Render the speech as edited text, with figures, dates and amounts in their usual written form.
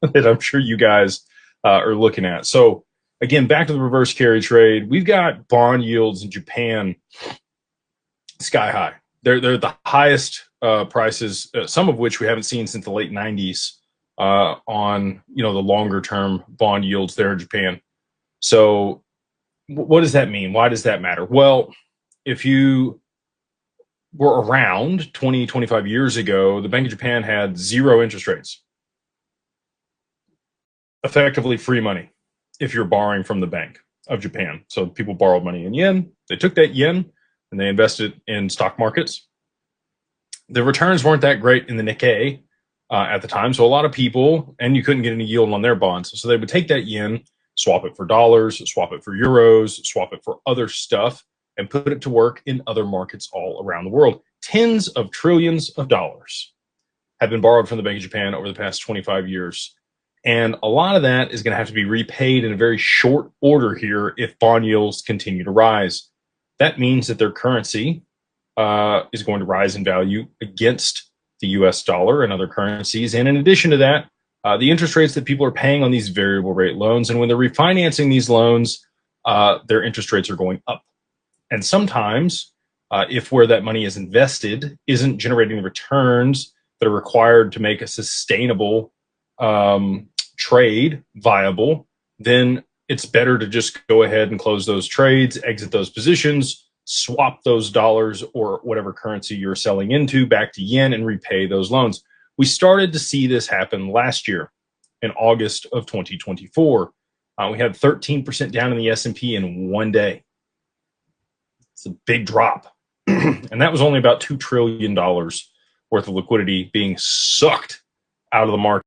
that I'm sure you guys are looking at. So again, back to the reverse carry trade. We've got bond yields in Japan sky high. They're the highest prices, some of which we haven't seen since the late 90s on the longer term bond yields there in Japan. So what does that mean? Why does that matter? Well, if you were around 20, 25 years ago, the Bank of Japan had zero interest rates, effectively free money if you're borrowing from the Bank of Japan. So people borrowed money in yen. They took that yen and they invested in stock markets. The returns weren't that great in the Nikkei at the time. So a lot of people, and you couldn't get any yield on their bonds. So they would take that yen, swap it for dollars, swap it for euros, swap it for other stuff, and put it to work in other markets all around the world. Tens of trillions of dollars have been borrowed from the Bank of Japan over the past 25 years. And a lot of that is going to have to be repaid in a very short order here if bond yields continue to rise. That means that their currency is going to rise in value against the US dollar and other currencies. And in addition to that, the interest rates that people are paying on these variable rate loans, and when they're refinancing these loans, their interest rates are going up. And sometimes, if where that money is invested isn't generating the returns that are required to make a sustainable trade viable, then it's better to just go ahead and close those trades, exit those positions, swap those dollars or whatever currency you're selling into back to yen and repay those loans. We started to see this happen last year in August of 2024. We had 13% down in the S&P in one day. It's a big drop. And that was only about $2 trillion worth of liquidity being sucked out of the market.